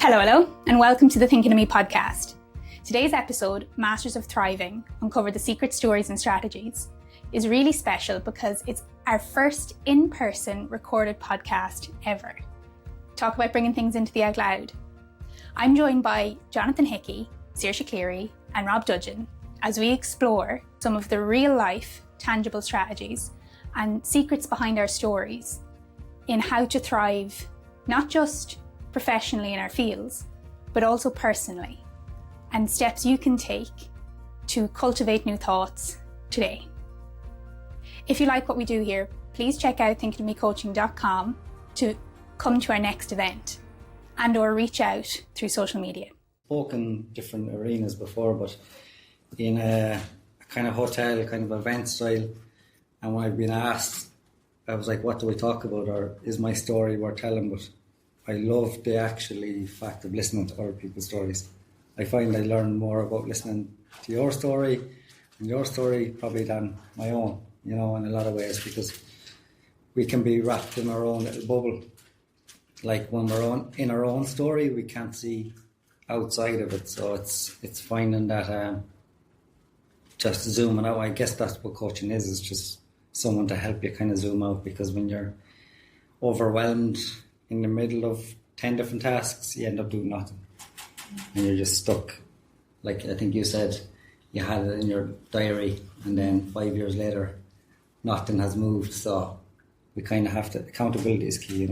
Hello, and welcome to the Thinking of Me podcast. Today's episode, Masters of Thriving, Uncover the Secret Stories and Strategies, is really special because it's our first in-person recorded podcast ever. Talk about bringing things into the out loud. I'm joined by Jonathon Hickey, Saoirse Cleary, and Rob Dudgeon as we explore some of the real-life, tangible strategies and secrets behind our stories in how to thrive, not just professionally in our fields, but also personally, and steps you can take to cultivate new thoughts today. If you like what we do here, please check out thinkingofmecoaching.com to come to our next event and or reach out through social media. Spoken different arenas before, but in a kind of hotel, kind of event style, and when I've been asked, I was like, what do we talk about, or is my story worth telling? But I love the actually fact of listening to other people's stories. I find I learn more about listening to your story and your story probably than my own, in a lot of ways, because we can be wrapped in our own little bubble. Like when we're in our own story, we can't see outside of it. So it's finding that just zooming out. I guess that's what coaching is just someone to help you kind of zoom out, because when you're overwhelmed in the middle of 10 different tasks, you end up doing nothing. And you're just stuck. Like I think you said, you had it in your diary and then 5 years later, nothing has moved. So we kind of have to, accountability is key,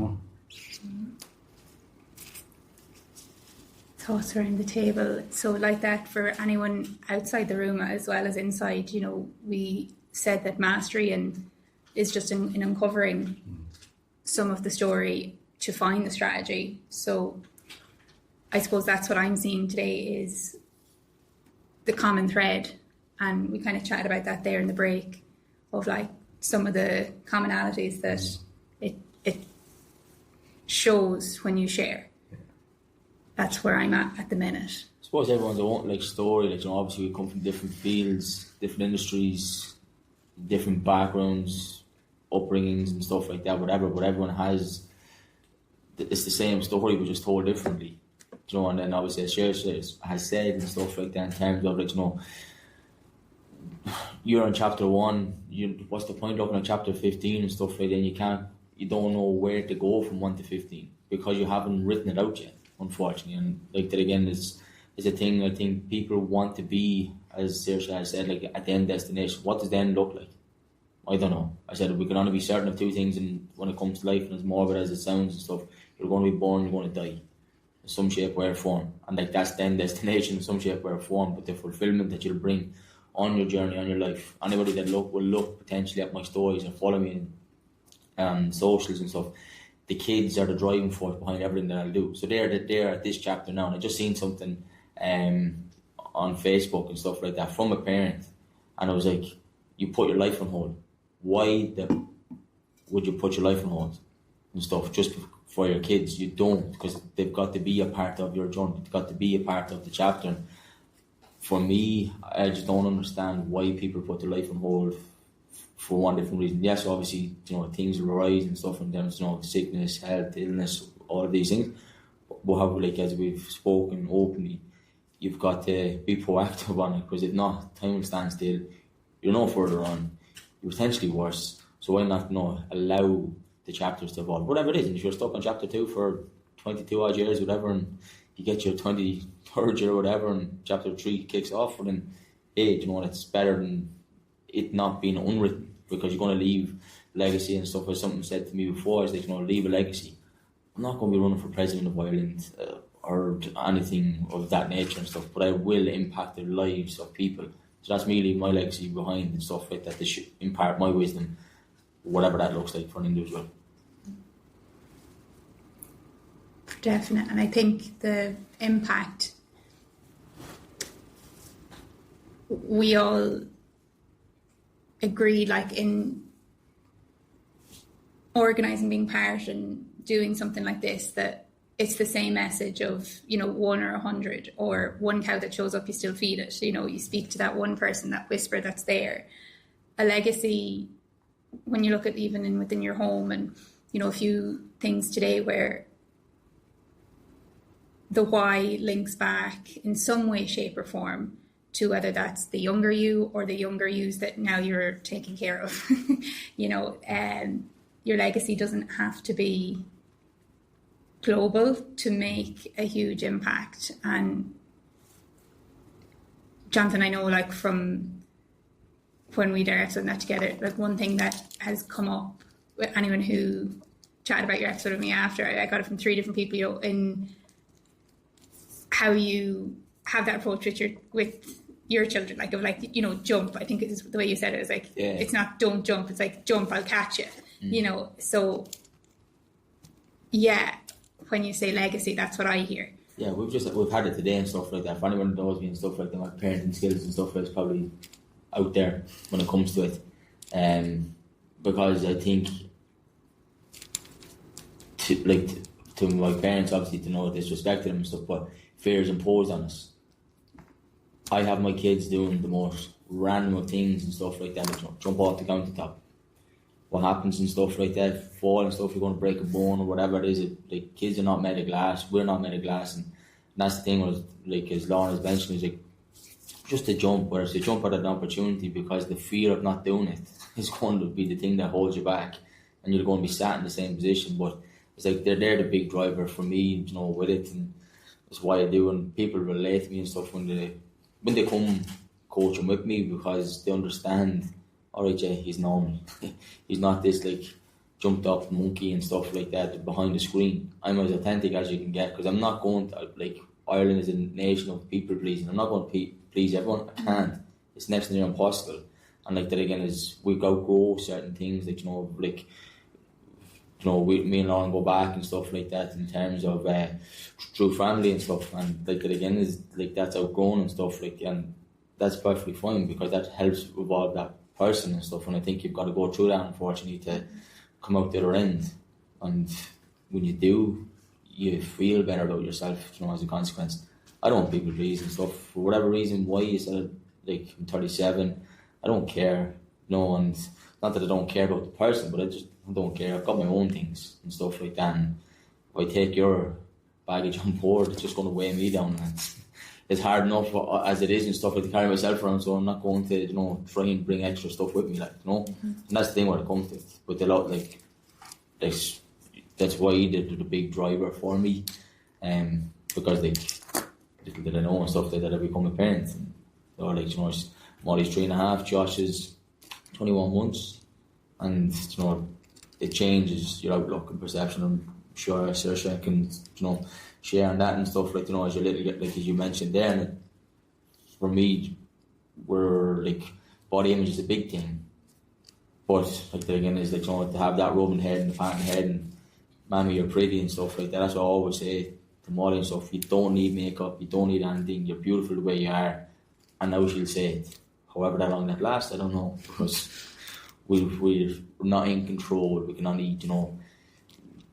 Thoughts around the table. So like that, for anyone outside the room as well as inside, we said that mastery is just in uncovering some of the story to find the strategy. So I suppose that's what I'm seeing today is the common thread. And we kind of chatted about that there in the break of like some of the commonalities that it shows when you share. That's where I'm at the minute. I suppose everyone's own story. Obviously we come from different fields, different industries, different backgrounds, upbringings and stuff like that, whatever. But everyone has, it's the same story but just told differently. And then obviously as Saoirse has said and stuff like that in terms of you're in chapter 1, what's the point looking at chapter 15 and stuff like that, you don't know where to go from 1 to 15 because you haven't written it out yet, unfortunately. And like that again is a thing. I think people want to be, as Saoirse has said, like at the end destination. What does the end look like? I don't know. I said we can only be certain of two things, and when it comes to life, and as morbid as it sounds and stuff, you're going to be born, you're going to die in some shape, way or form, and that's the end destination in some shape, way or form. But the fulfillment that you'll bring on your journey, on your life, anybody that will look potentially at my stories and follow me in socials and stuff, the kids are the driving force behind everything that I'll do. So they're at this chapter now, and I just seen something on Facebook and stuff like that from a parent, and I was like, you put your life on hold. Why would you put your life on hold and stuff just for your kids? You don't, because they've got to be a part of your journey. They've got to be a part of the chapter. And for me, I just don't understand why people put their life on hold for one different reason. Yes, obviously, things will arise and stuff, and then sickness, health, illness, all of these things. But however, as we've spoken openly, you've got to be proactive on it, because if not, time will stand still. You're no further on. You're potentially worse. So why not allow the chapters to evolve? Whatever it is, and if you're stuck on chapter 2 for 22 odd years, whatever, and you get your 23rd year or whatever, and chapter 3 kicks off, well then, hey, it's better than it not being unwritten, because you're going to leave legacy and stuff. As something said to me before, is leave a legacy. I'm not going to be running for president of Ireland or anything of that nature and stuff, but I will impact the lives of people. So that's me leaving my legacy behind and stuff like that. They should impart my wisdom, whatever that looks like for an individual. Definitely. And I think the impact, we all agreed, in organising, being part and doing something like this, that it's the same message of, 1 or 100, or one cow that shows up, you still feed it. You speak to that one person, that whisper that's there. A legacy, when you look at even within your home, and, a few things today where the why links back in some way, shape or form to whether that's the younger you or the younger yous that now you're taking care of. Your legacy doesn't have to be global to make a huge impact. And Jonathan, I know, like, from when we did our episode that together, like, one thing that has come up with anyone who chatted about your episode with me after, I got it from 3 different people, in how you have that approach with your children, jump. I think is the way you said it. Is like, It's not don't jump. It's like, jump, I'll catch you. So yeah, when you say legacy, that's what I hear. Yeah, we've had it today and stuff like that. For anyone who knows me and stuff like that, my parenting skills and stuff is probably out there when it comes to it. Because I think to my parents, obviously, to know disrespect them and stuff, but fear is imposed on us. I have my kids doing the most random of things and stuff like that, jump off the countertop. What happens and stuff like that, fall and stuff, you're going to break a bone or whatever it is. Like, kids are not made of glass, we're not made of glass, and that's the thing. Was like, as Lauren has mentioned, is like, just to jump, where it's to jump at an opportunity, because the fear of not doing it is going to be the thing that holds you back, and you're going to be sat in the same position. But it's like, they're the big driver for me, with it, and that's why I do. And people relate to me and stuff when they come coaching with me, because they understand, alright, Jay, he's normal. He's not this like jumped up monkey and stuff like that behind the screen. I'm as authentic as you can get, because I'm not going to, like, Ireland is a nation of people pleasing. I'm not going to please everyone. I can't. It's next to near impossible. And like that again is, we outgrow certain things, like, me and Lauren go back and stuff like that, in terms of through family and stuff, and like that again is like, that's outgrown and stuff like, and that's perfectly fine, because that helps evolve that person and stuff. And I think you've got to go through that, unfortunately, to come out the other end. And when you do, you feel better about yourself, as a consequence. I don't people please and stuff for whatever reason. Why you said, like, I'm 37, I don't care, and not that I don't care about the person, but I don't care. I've got my own things and stuff like that, and if I take your baggage on board, it's just going to weigh me down. It's hard enough as it is and stuff, like, to carry myself around, so I'm not going to try and bring extra stuff with me, and that's the thing when it comes to it. But a lot, like, that's why the big driver for me, because, like, little did I know and stuff like that, I become a parent. And so, like, Molly's 3.5, Josh is 21 months, and it changes your outlook and perception. I'm sure Saoirse can share on that and stuff, like, as your little, like, as you mentioned there. And for me, we're like, body image is a big thing, but like that again is like, to have that rubbing head and the patting head and mammy, you're pretty and stuff like that. That's what I always say to Molly and stuff. You don't need makeup, you don't need anything, you're beautiful the way you are. And now she'll say it. However that long that lasts, I don't know, because we're not in control. We can only,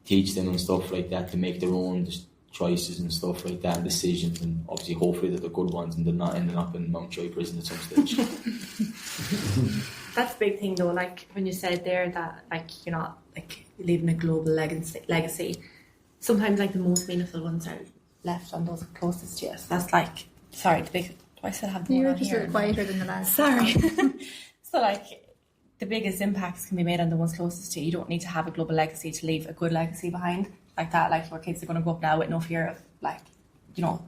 teach them and stuff like that to make their own choices and stuff like that, and decisions, and obviously hopefully that they're good ones and they're not ending up in Mountjoy prison at some stage. That's a big thing though, like when you said there that, like, you're not like leaving a global legacy, sometimes like the most meaningful ones are left on those closest to you. So that's like, sorry, do I still have the You're just a bit quieter than the last. Sorry. So like, the biggest impacts can be made on the ones closest to you. You don't need to have a global legacy to leave a good legacy behind. Like that, like, your kids are going to grow up now with no fear of, like,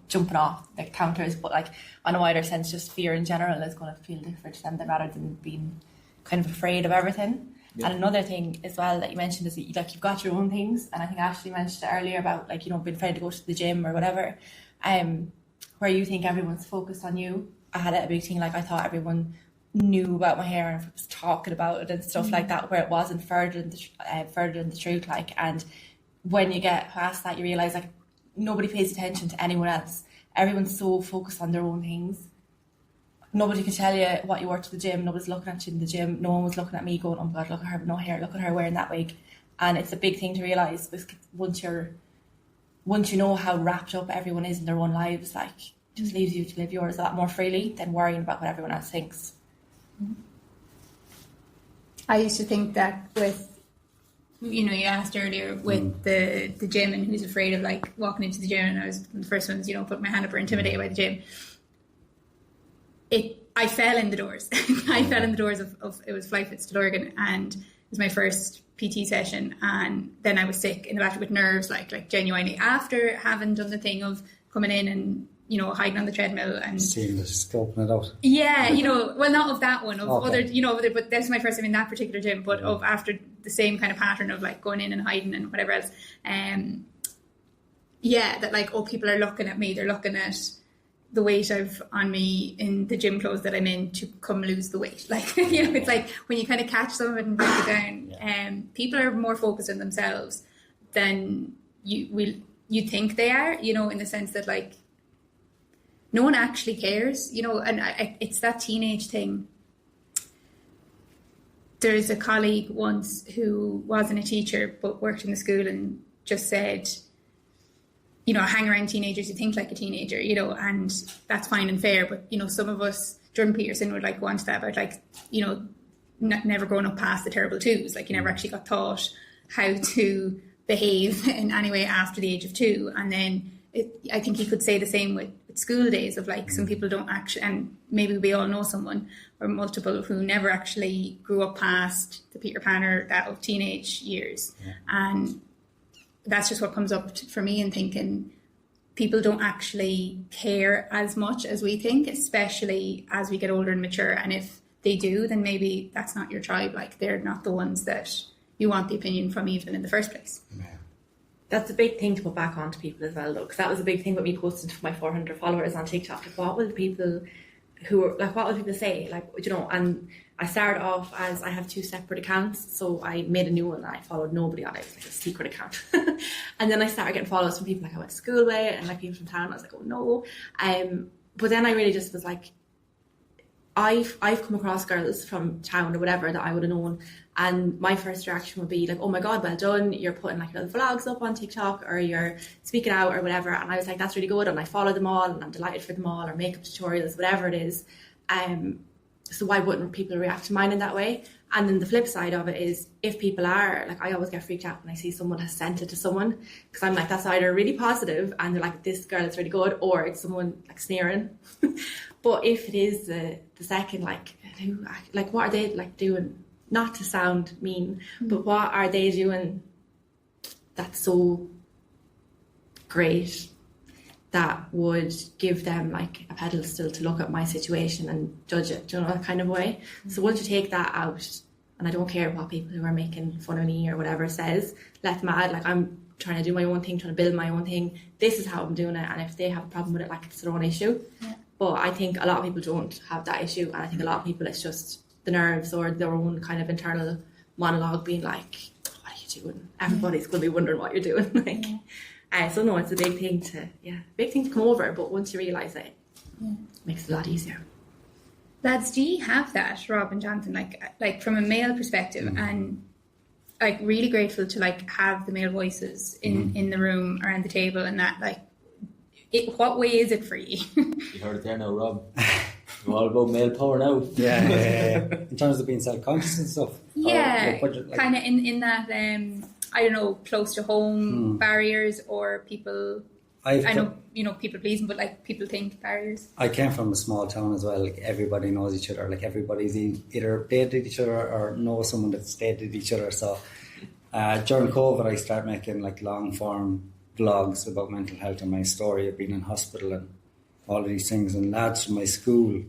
jumping off like counters, but like on a wider sense, just fear in general is going to feel different to them rather than being kind of afraid of everything. Yeah. And another thing as well that you mentioned is that, like, you've got your own things, and I think Ashley mentioned it earlier about, like, being afraid to go to the gym or whatever, where you think everyone's focused on you. I had a big thing, like, I thought everyone knew about my hair and was talking about it and stuff like that, where it wasn't further than the truth, like. And when you get past that, you realise, like, nobody pays attention to anyone else. Everyone's so focused on their own things. Nobody can tell you what you wore to the gym. Nobody's looking at you in the gym. No one was looking at me going, oh my God, look at her with no hair, look at her wearing that wig. And it's a big thing to realise, because once you know how wrapped up everyone is in their own lives, like, it just leaves you to live yours a lot more freely than worrying about what everyone else thinks. I used to think that with you know, you asked earlier with the gym and who's afraid of like walking into the gym, and I was one of the first ones, you know, put my hand up or intimidated by the gym. I fell in the doors. I fell in the doors of it was Fly Fits to Lurgan, and it was my first PT session, and then I was sick in the back with nerves, like genuinely, after having done the thing of coming in and, you know, hiding on the treadmill and seeing the scoping it out. Yeah, you know, well, not of that one, of other, you know, but that's my first time in that particular gym, but of after the same kind of pattern of like going in and hiding and whatever else. Yeah, that like, oh, people are looking at me, they're looking at the weight I've on me in the gym clothes that I'm in to come lose the weight. Like, you know, it's like when you kind of catch some of it and break it down, people are more focused on themselves than you think they are, you know, in the sense that like, no one actually cares, you know, and it's that teenage thing. There's a colleague once who wasn't a teacher but worked in the school and just said, you know, hang around teenagers, you think like a teenager, you know, and that's fine and fair. But, you know, some of us, Jordan Peterson would like go on to that about like, you know, never growing up past the terrible twos. Like you never actually got taught how to behave in any way after the age of 2. And then I think you could say the same with school days of like some people don't actually, and maybe we all know someone or multiple who never actually grew up past the Peter Pan or that of teenage years. And that's just what comes up for me in thinking people don't actually care as much as we think, especially as we get older and mature. And if they do, then maybe that's not your tribe. Like they're not the ones that you want the opinion from even in the first place. That's a big thing to put back onto people as well, though, because that was a big thing with me posting for my 400 followers on TikTok. Like, what will people what will people say? Like, you know, and I started off as I have 2 separate accounts, so I made a new one and I followed nobody on it. It was like a secret account. And then I started getting follows from people like I went to school with and like people from town. I was like, oh no. But then I really just was like, I've come across girls from town or whatever that I would have known, and my first reaction would be like, oh my god, well done, you're putting like little vlogs up on TikTok or you're speaking out or whatever. And I was like, that's really good, and I follow them all and I'm delighted for them all, or makeup tutorials, whatever it is. So why wouldn't people react to mine in that way? And then the flip side of it is, if people are like, I always get freaked out when I see someone has sent it to someone, because I'm like, that's either really positive and they're like, this girl is really good, or it's someone like sneering. But if it is the second, like what are they like doing? Not to sound mean, but what are they doing that's so great that would give them like a pedestal to look at my situation and judge it, you know, that kind of way. So once you take that out, and I don't care what people who are making fun of me or whatever says, let them add, like I'm trying to do my own thing, trying to build my own thing. This is how I'm doing it, and if they have a problem with it, like it's their own issue. Yeah. But I think a lot of people don't have that issue, and I think a lot of people, it's just the nerves or their own kind of internal monologue being like, what are you doing? Everybody's going to be wondering what you're doing. Like, so no, it's a big thing to come over, but once you realise it, it makes it a lot easier. Lads, do you have that, Rob and Jonathan, like from a male perspective, and like really grateful to like have the male voices in the room around the table, and that like, what way is it for you? You heard it there now, Rob. We're all about male power now. Yeah. In terms of being self-conscious and stuff. Yeah, kind of in that, I don't know, close to home barriers, or people, I know, you know, people pleasing, but like people think barriers. I came from a small town as well. Like everybody knows each other. Like everybody's either dated each other or knows someone that's dated each other. So during COVID, I started making like long form vlogs about mental health and my story of being in hospital and all of these things. And lads from my school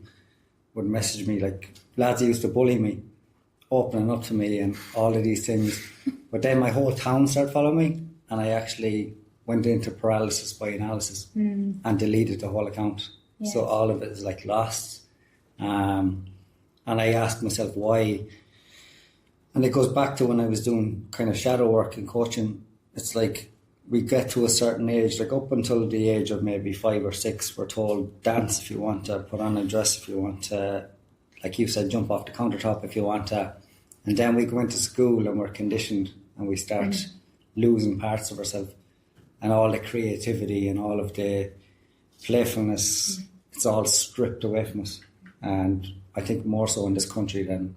would message me, like lads who used to bully me, opening up to me and all of these things. But then my whole town started following me, and I actually went into paralysis by analysis and deleted the whole account. Yes. So all of it is like lost. And I asked myself why. And it goes back to when I was doing kind of shadow work and coaching. It's like we get to a certain age, like up until the age of maybe 5 or 6, we're told dance if you want to, put on a dress if you want to, like you said, jump off the countertop if you want to. And then we go into school and we're conditioned and we start losing parts of ourselves, and all the creativity and all of the playfulness, it's all stripped away from us. And I think more so in this country than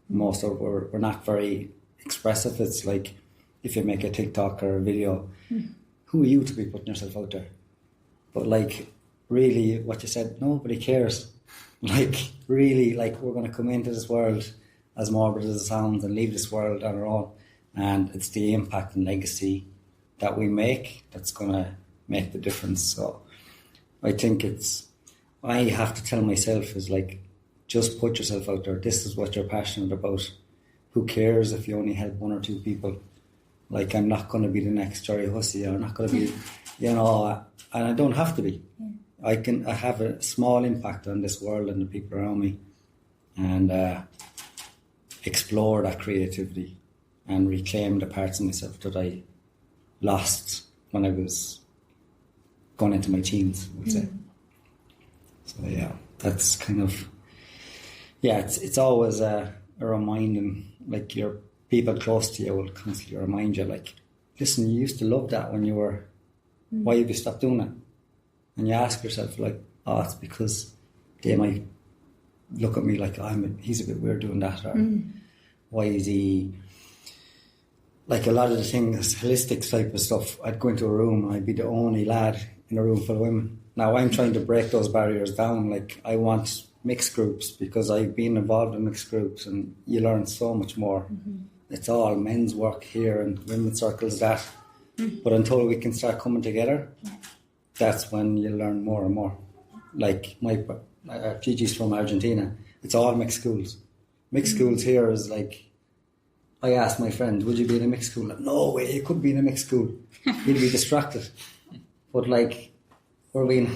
most of, we're not very expressive. It's like if you make a TikTok or a video, who are you to be putting yourself out there? But like, really, what you said, nobody cares. Like, really, like, we're going to come into this world, as morbid as it sounds, and leave this world on our own. And it's the impact and legacy that we make that's going to make the difference. So I think I have to tell myself is like, just put yourself out there. This is what you're passionate about. Who cares if you only help one or two people? Like, I'm not going to be the next Jerry Hussey. I'm not going to be, and I don't have to be. Yeah. I have a small impact on this world and the people around me, and explore that creativity and reclaim the parts of myself that I lost when I was going into my teens, I would say. So yeah, that's kind of, it's always a reminding, like, your people close to you will constantly remind you, like, listen, you used to love that when you were, why have you stopped doing it? And you ask yourself, like, oh, it's because they might look at me like, he's a bit weird doing that, or why is he, like, a lot of the things, holistic type of stuff, I'd go into a room and I'd be the only lad in a room full of women. Now I'm trying to break those barriers down. Like, I want mixed groups because I've been involved in mixed groups and you learn so much more. It's all men's work here and women's circles that. But until we can start coming together, that's when you learn more and more. Like, my Gigi's from Argentina. It's all mixed schools. Mixed schools here is like, I asked my friend, would you be in a mixed school? Like, no way, you couldn't be in a mixed school. You'd be distracted. But like, we're being,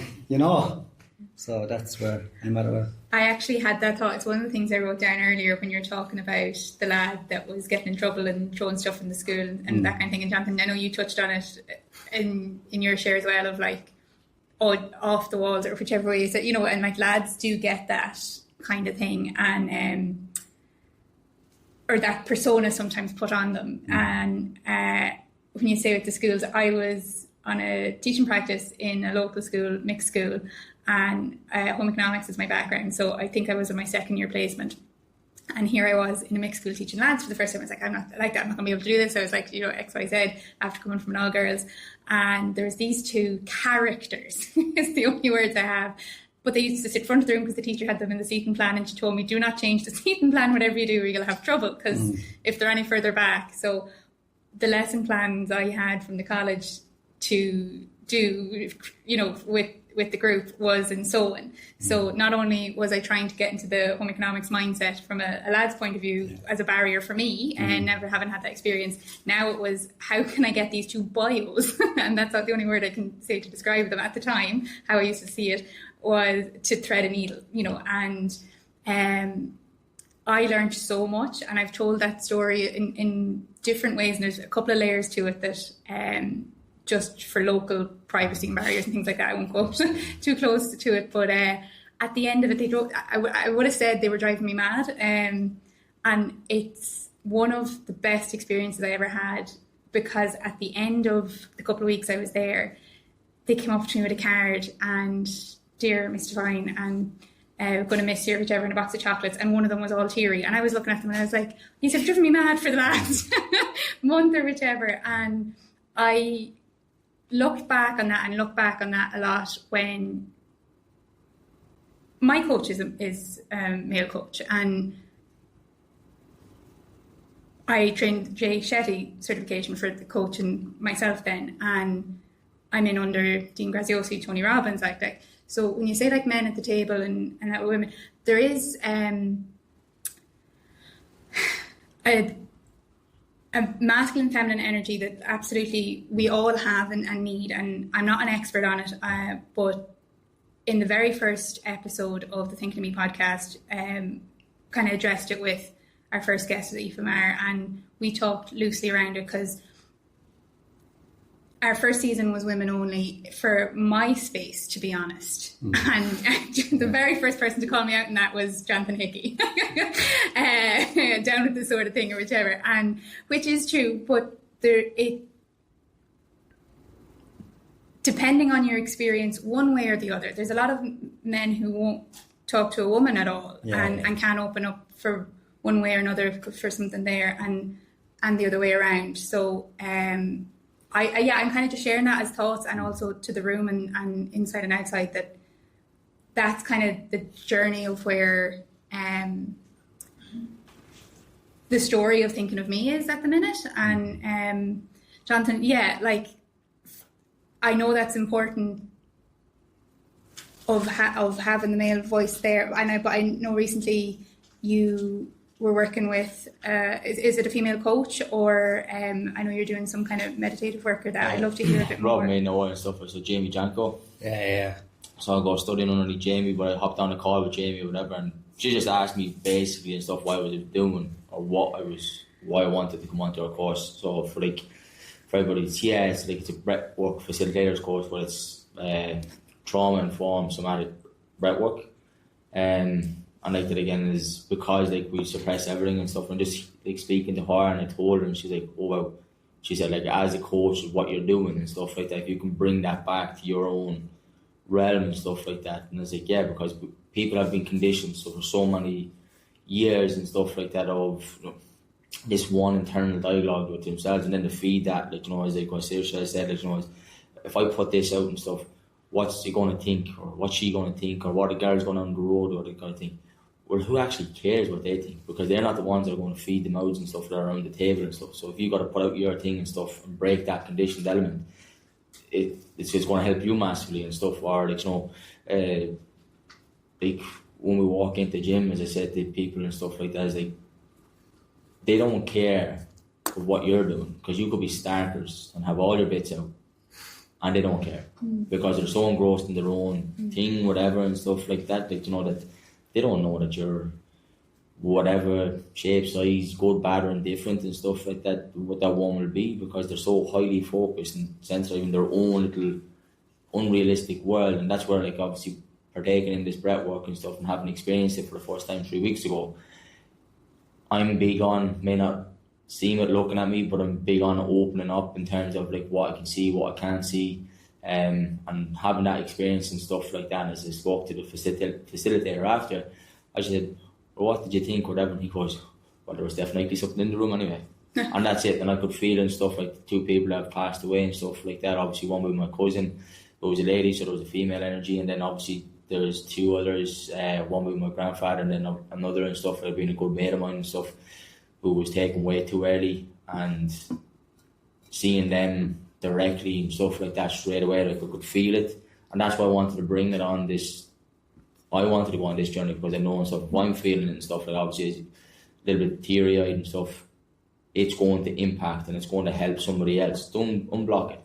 so that's where I'm at. I actually had that thought. It's one of the things I wrote down earlier when you were talking about the lad that was getting in trouble and throwing stuff in the school and that kind of thing. And Jonathan, I know you touched on it in your share as well, of like, off the walls, or whichever way you said, and like, lads do get that kind of thing, and or that persona sometimes put on them. And when you say with the schools, I was on a teaching practice in a local school, mixed school, and home economics is my background, so I think I was in my second year placement, and here I was in a mixed school teaching lads for the first time. I was like, I'm not like that, I'm not going to be able to do this. I was like, XYZ, after coming from an all girls, and there's these two characters, it's the only words I have, but they used to sit front of the room because the teacher had them in the seating plan, and she told me, do not change the seating plan, whatever you do, or you'll have trouble, because if they're any further back. So the lesson plans I had from the college to do, with the group was in sewing. So not only was I trying to get into the home economics mindset from a lad's point of view as a barrier for me, and never having had that experience, now it was, how can I get these two bios, and that's not the only word I can say to describe them at the time, how I used to see it, was to thread a needle, and I learned so much, and I've told that story in different ways, and there's a couple of layers to it that just for local privacy and barriers and things like that, I won't go too close to it, but at the end of it, I would have said they were driving me mad, and it's one of the best experiences I ever had, because at the end of the couple of weeks I was there, they came up to me with a card and, dear Mr. Fine, and we're going to miss you, whichever, in a box of chocolates, and one of them was all teary, and I was looking at them and I was like, you have driven me mad for the last month or whichever. And I look back on that a lot when my coach is a male coach, and I trained Jay Shetty certification for the coaching myself then, and I'm in under Dean Graziosi, Tony Robbins, like that. So when you say like men at the table and that women, there is a masculine, feminine energy that absolutely we all have and need. And I'm not an expert on it, but in the very first episode of the Thinking of Me podcast, kind of addressed it with our first guest, Aoife Maher, and we talked loosely around it because our first season was women only for my space, to be honest. And the very first person to call me out in that was Jonathon Hickey, down with this sort of thing or whichever, and which is true. But depending on your experience, one way or the other, there's a lot of men who won't talk to a woman at all, and can't open up for one way or another for something there, and and the other way around. So I'm kind of just sharing that as thoughts, and also to the room and inside and outside, that's kind of the journey of where the story of Thinking of Me is at the minute. And Jonathon, like, I know that's important of having the male voice there, but I know recently you were working with is it a female coach, or I know you're doing some kind of meditative work or that. I'd love to hear a bit more. Rob may know and stuff. So Jamie Janko. Yeah. So I go studying underneath Jamie, but I hopped on a call with Jamie or whatever, and she just asked me basically and stuff why I was doing or why I wanted to come onto her course. So for everybody, it's a breathwork facilitator's course, but it's trauma informed somatic breathwork. And like that again is because like we suppress everything and stuff, and just like speaking to her, and I told her, and she's like, oh wow, she said, like, as a coach, what you're doing and stuff like that, if you can bring that back to your own realm and stuff like that. And I was like, yeah, because people have been conditioned for so many years and stuff like that of, you know, this one internal dialogue with themselves, and then to feed that, like, you know, as like what Saoirse said, like, you know, if I put this out and stuff, what's he going to think, or what's she going to think, or what the girl's going on the road, or the kind of thing. Well, who actually cares what they think? Because they're not the ones that are going to feed the mouths and stuff that are around the table and stuff. So if you got to put out your thing and stuff and break that conditioned element, it's just going to help you massively and stuff. Or like, you know, like when we walk into the gym, as I said to people and stuff like that, is like they don't care what you're doing, because you could be starters and have all your bits out, and they don't care because they're so engrossed in their own thing, whatever and stuff like that. Like, you know, that they don't know that you're whatever shape, size, good, bad, or indifferent and stuff like that, what that one will be, because they're so highly focused and sensitive in their own little unrealistic world. And that's where, like, obviously partaking in this breath work and stuff and having experienced it for the first time 3 weeks ago, I'm big on, may not seem it looking at me, but I'm big on opening up in terms of like what I can see, what I can't see, and having that experience and stuff like that. And as I spoke to the facilitator after, I said, well, what did you think, whatever? And he goes, well, there was definitely something in the room anyway. And that's it. And I could feel and stuff, like 2 people have passed away and stuff like that. Obviously one with my cousin, who was a lady, so there was a female energy, and then obviously there's 2 others, one with my grandfather and then another and stuff that had been a good mate of mine and stuff, who was taken way too early. And seeing them directly and stuff like that straight away, like I could feel it. And that's why I wanted to bring it on this. I wanted to go on this journey because I know and stuff, if I'm feeling it and stuff, like obviously it's a little bit teary-eyed and stuff, it's going to impact and it's going to help somebody else. Don't unblock it.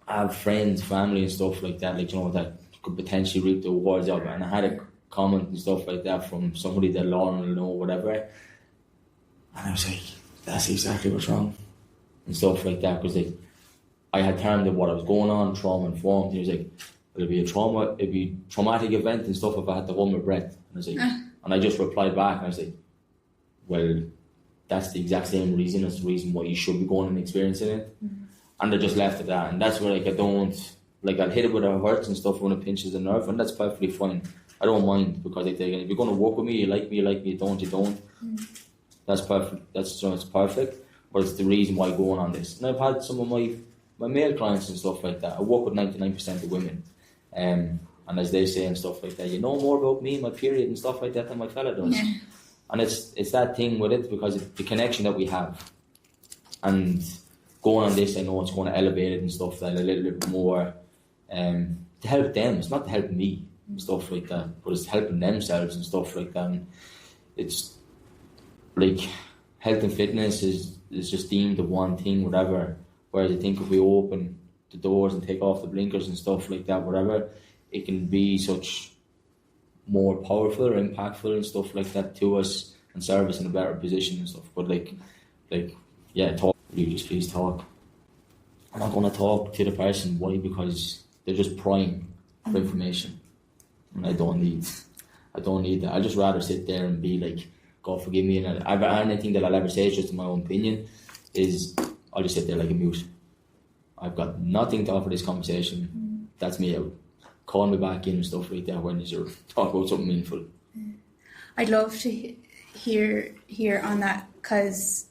I have friends, family and stuff like that, like, you know, that could potentially reap the rewards of it. And I had a comment and stuff like that from somebody that Lauren will know, whatever. And I was like, that's exactly what's wrong. And stuff like that, because like, I had termed of what I was going on, trauma informed. And he was like, it'd be a traumatic event and stuff if I had to hold my breath. And I was like, and I just replied back and I was like, well, that's the exact same reason. That's the reason why you should be going and experiencing it. And I just left it at that. And that's where, like, I don't, like, I'll hit it with it hurts and stuff when it pinches the nerve, and that's perfectly fine. I don't mind, because like, if you're going to work with me, you like me, you don't. That's perfect. It's perfect. But it's the reason why I'm going on this. And I've had some of my male clients and stuff like that. I work with 99% of women. And as they say and stuff like that, you know more about me and my period and stuff like that than my fella does. Yeah. And it's that thing with it, because it's the connection that we have. And going on this, I know it's going to elevate it and stuff that a little bit more to help them. It's not to help me and stuff like that, but it's helping themselves and stuff like that. And it's like health and fitness is just deemed the one thing, whatever. Whereas I think if we open the doors and take off the blinkers and stuff like that, whatever, it can be such more powerful or impactful and stuff like that to us and serve us in a better position and stuff. But like yeah, talk. You just please talk. I'm not going to talk to the person. Why? Because they're just prying for information, and I don't need that. I'd just rather sit there and be like, God forgive me, and anything that I'll ever say is just in my own opinion. Is I'll just sit there like a mute. I've got nothing to offer this conversation. That's me out. Call me back in and stuff like that when you're talking about something meaningful. I'd love to hear on that, because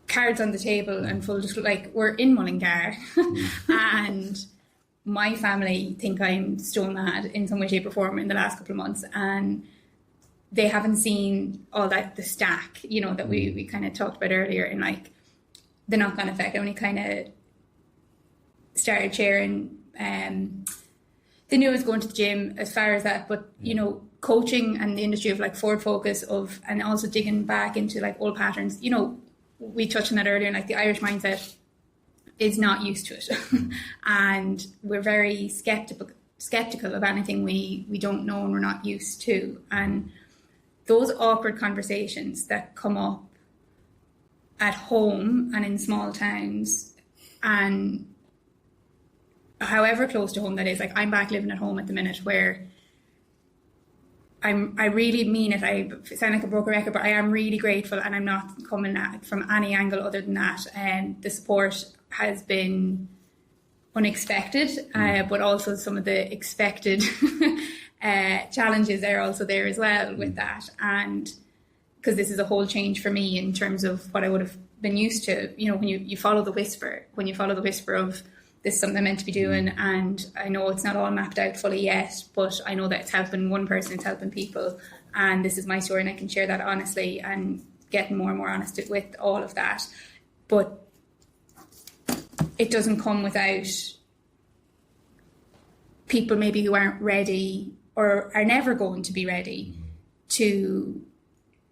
cards on the table and full disclosure, like we're in Mullingar and my family think I'm stone mad in some way, shape or form in the last couple of months, and they haven't seen all that, the stack, you know, that we kind of talked about earlier, and like the knock-on effect. I only kind of started sharing the news, going to the gym as far as that, but you know, coaching and the industry of like forward focus of, and also digging back into like old patterns, you know, we touched on that earlier, and like the Irish mindset is not used to it and we're very skeptical of anything we don't know and we're not used to, and those awkward conversations that come up at home and in small towns, and however close to home that is, like I'm back living at home at the minute where I really mean it. I sound like a broken record, but I am really grateful, and I'm not coming at it from any angle other than that. And the support has been unexpected, but also some of the expected challenges are also there as well with that. And because this is a whole change for me in terms of what I would have been used to, you know, when you follow the whisper, of this is something I'm meant to be doing, and I know it's not all mapped out fully yet, but I know that it's helping one person, it's helping people, and this is my story, and I can share that honestly and getting more and more honest with all of that. But it doesn't come without people maybe who aren't ready or are never going to be ready to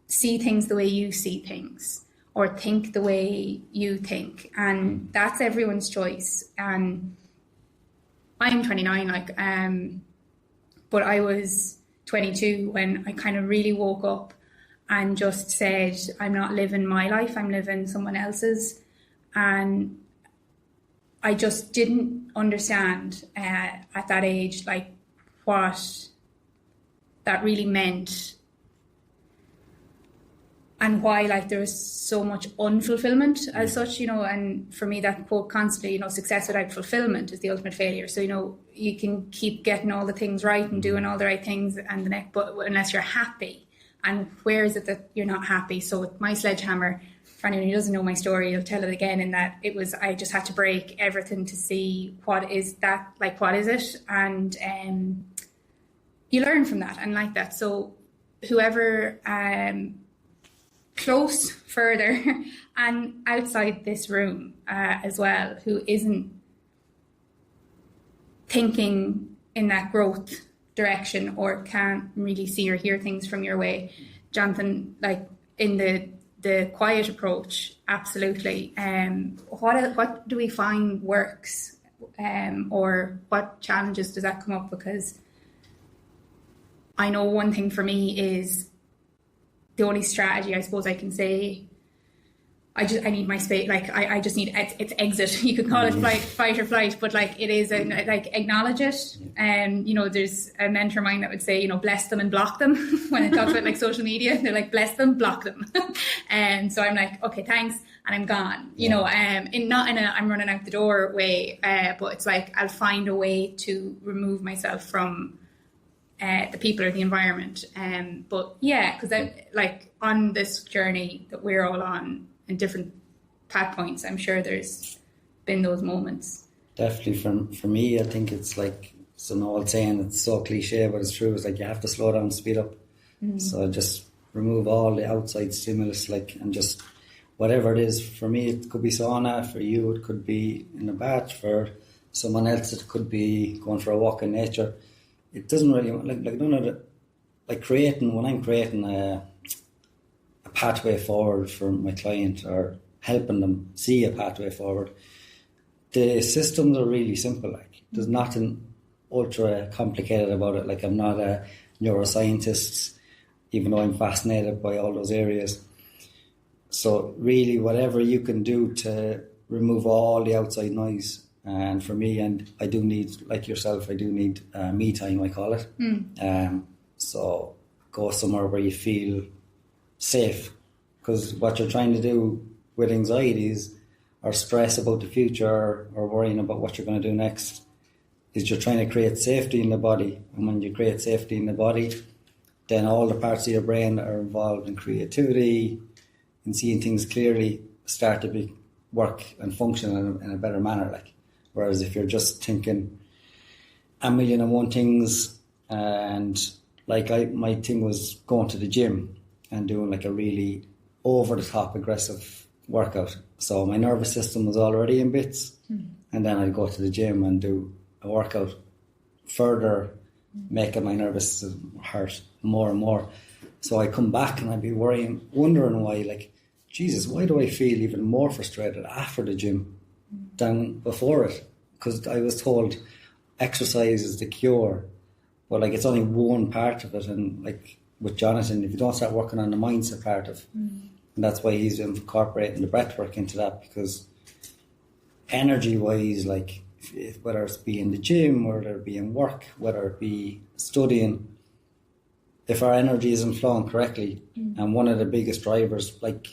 see things the way you see things, or think the way you think, and that's everyone's choice. And I'm 29, but I was 22 when I kind of really woke up and just said, I'm not living my life, I'm living someone else's. And I just didn't understand at that age, like what that really meant, and why like there was so much unfulfillment as such, you know. And for me, that quote constantly, you know, success without fulfillment is the ultimate failure. So, you know, you can keep getting all the things right and doing all the right things and the next, but unless you're happy, and where is it that you're not happy? So with my sledgehammer, for anyone who doesn't know my story, I'll tell it again, in that it was, I just had to break everything to see what is that, like what is it? And you learn from that and like that. So whoever close, further, and outside this room as well, who isn't thinking in that growth direction or can't really see or hear things from your way, Jonathon, like in the quiet approach, absolutely. What do we find works, or what challenges does that come up? Because I know one thing for me is the only strategy I suppose I can say, I need my space. Like I just need it's exit. You could call it fight or flight, but like it is like acknowledge it. You know, there's a mentor of mine that would say, you know, bless them and block them. When I talk about like social media, they're like bless them, block them. And so I'm like, okay, thanks, and I'm gone. You know, not in a I'm running out the door way, but it's like I'll find a way to remove myself from the people or the environment. But yeah, because like on this journey that we're all on in different path points, I'm sure there's been those moments. Definitely for me, I think it's like, it's an old saying, it's so cliche, but it's true. It's like you have to slow down, speed up. So just remove all the outside stimulus, like, and just whatever it is. For me, it could be sauna. For you, it could be in a bath. For someone else, it could be going for a walk in nature. It doesn't really, like none of the, like creating, when I'm creating a pathway forward for my client or helping them see a pathway forward, the systems are really simple. Like there's nothing ultra complicated about it. Like I'm not a neuroscientist, even though I'm fascinated by all those areas. So really whatever you can do to remove all the outside noise. And for me, and I do need, like yourself, I do need me time, I call it. So go somewhere where you feel safe, because what you're trying to do with anxieties or stress about the future or worrying about what you're going to do next is you're trying to create safety in the body. And when you create safety in the body, then all the parts of your brain that are involved in creativity and seeing things clearly start to work and function in a better manner. Like, whereas if you're just thinking a million and one things, and like my thing was going to the gym and doing like a really over the top aggressive workout. So my nervous system was already in bits, and then I'd go to the gym and do a workout further, making my nervous system hurt more and more. So I come back and I'd be wondering why, like, Jesus, why do I feel even more frustrated after the gym than before it? Because I was told exercise is the cure, but like it's only one part of it. And like with Jonathon, if you don't start working on the mindset part of, and that's why he's incorporating the breathwork into that, because energy-wise, like whether it's be in the gym, whether it be in work, whether it be studying, if our energy isn't flowing correctly, and one of the biggest drivers, like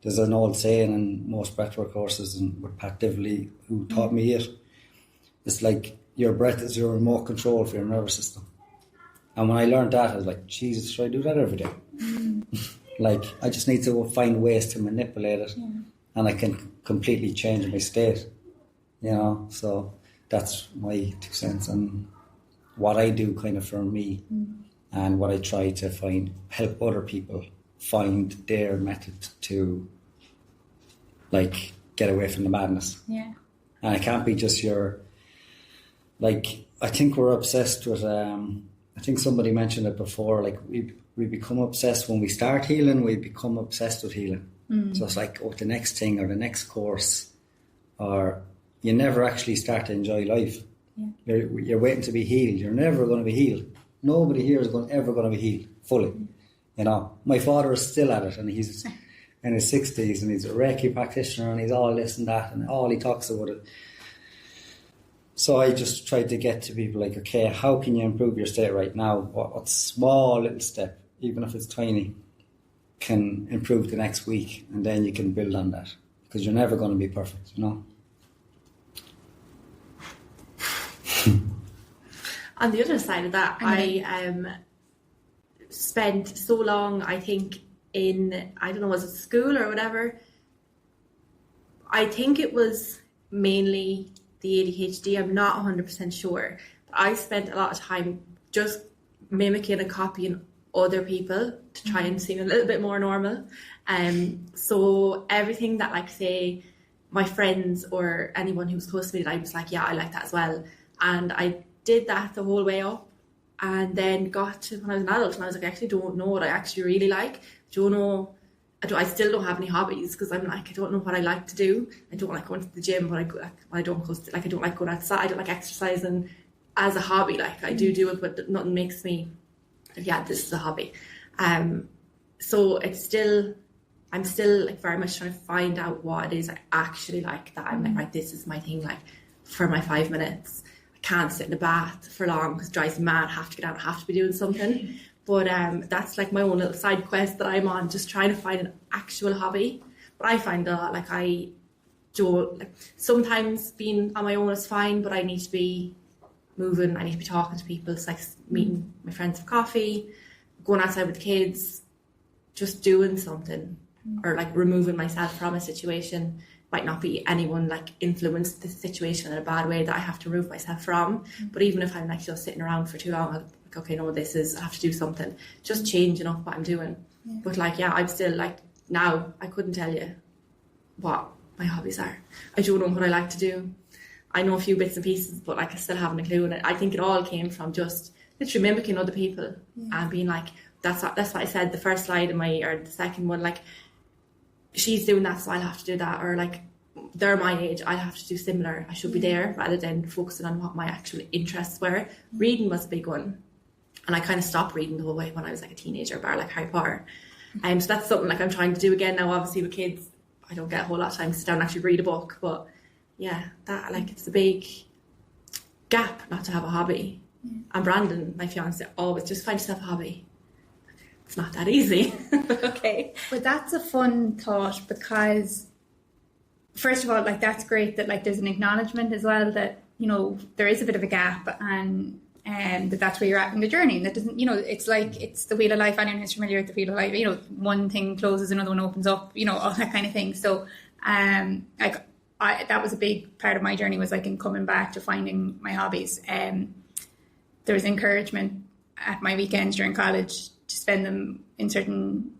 there's an old saying in most breathwork courses, and with Pat Divley, who taught me it, it's like your breath is your remote control for your nervous system. And when I learned that, I was like, Jesus, should I do that every day? Like, I just need to find ways to manipulate it, and I can completely change my state, you know? So that's my 2 cents and what I do kind of for me, and what I try to help other people find their method to, like, get away from the madness. Yeah. And it can't be just like, I think we're obsessed with, I think somebody mentioned it before, like we become obsessed when we start healing, we become obsessed with healing. So it's like, the next thing or the next course, or you never actually start to enjoy life. You're waiting to be healed. You're never going to be healed. Nobody here is ever going to be healed fully. You know, my father is still at it, and he's in his 60s, and he's a Reiki practitioner, and he's all this and that, and all he talks about it. So I just tried to get to people like, okay, how can you improve your state right now? What small little step, even if it's tiny, can improve the next week, and then you can build on that, because you're never going to be perfect, you know. On the other side of that, I spent so long, I think, in, I don't know, was it school or whatever? I think it was mainly the ADHD. I'm not 100% sure. But I spent a lot of time just mimicking and copying other people to try and seem a little bit more normal. So everything that, like, say, my friends or anyone who was close to me, I was like, yeah, I like that as well. And I did that the whole way up, and then got to when I was an adult, and I was like, I actually don't know what I actually really like. I still don't have any hobbies, because I'm like, I don't know what I like to do. I don't like going to the gym, but I don't like going outside. I don't like exercising as a hobby. Like, I do it, but nothing makes me, yeah, this is a hobby. So I'm still like very much trying to find out what it is I actually like, that I'm like, right, this is my thing, like, for my 5 minutes. I can't sit in the bath for long because it drives me mad. I have to get out, I have to be doing something. But that's like my own little side quest that I'm on, just trying to find an actual hobby. But I find a lot, like, I don't, like, sometimes being on my own is fine, but I need to be moving, I need to be talking to people. It's like meeting my friends for coffee, going outside with the kids, just doing something, or like removing myself from a situation. Might not be anyone like influenced the situation in a bad way that I have to remove myself from. But even if I'm like just sitting around for too long, I'm like, okay, no, I have to do something. Just changing up what I'm doing. But like, yeah, I'm still like, now I couldn't tell you what my hobbies are. I don't know what I like to do. I know a few bits and pieces, but like I still haven't a clue. And I think it all came from just literally mimicking other people and being like, that's what I said the first slide or the second one, like, she's doing that, so I'll have to do that, or like, they're my age, I'll have to do similar, I should be there, rather than focusing on what my actual interests were. Reading was a big one, and I kind of stopped reading the whole way when I was like a teenager, bar like Harry Potter. So that's something like I'm trying to do again now. Obviously with kids, I don't get a whole lot of time to sit down and actually read a book, but yeah, that, like, it's a big gap not to have a hobby. And Brandon, my fiance, always just find yourself a hobby. It's not that easy. Okay. But that's a fun thought, because first of all, like, that's great that, like, there's an acknowledgement as well that, you know, there is a bit of a gap, and that's where you're at in the journey. And that doesn't, you know, it's like, it's the wheel of life. Anyone who's familiar with the wheel of life, you know, one thing closes, another one opens up, you know, all that kind of thing. So That was a big part of my journey, was like in coming back to finding my hobbies. There was encouragement at my weekends during college to spend them in certain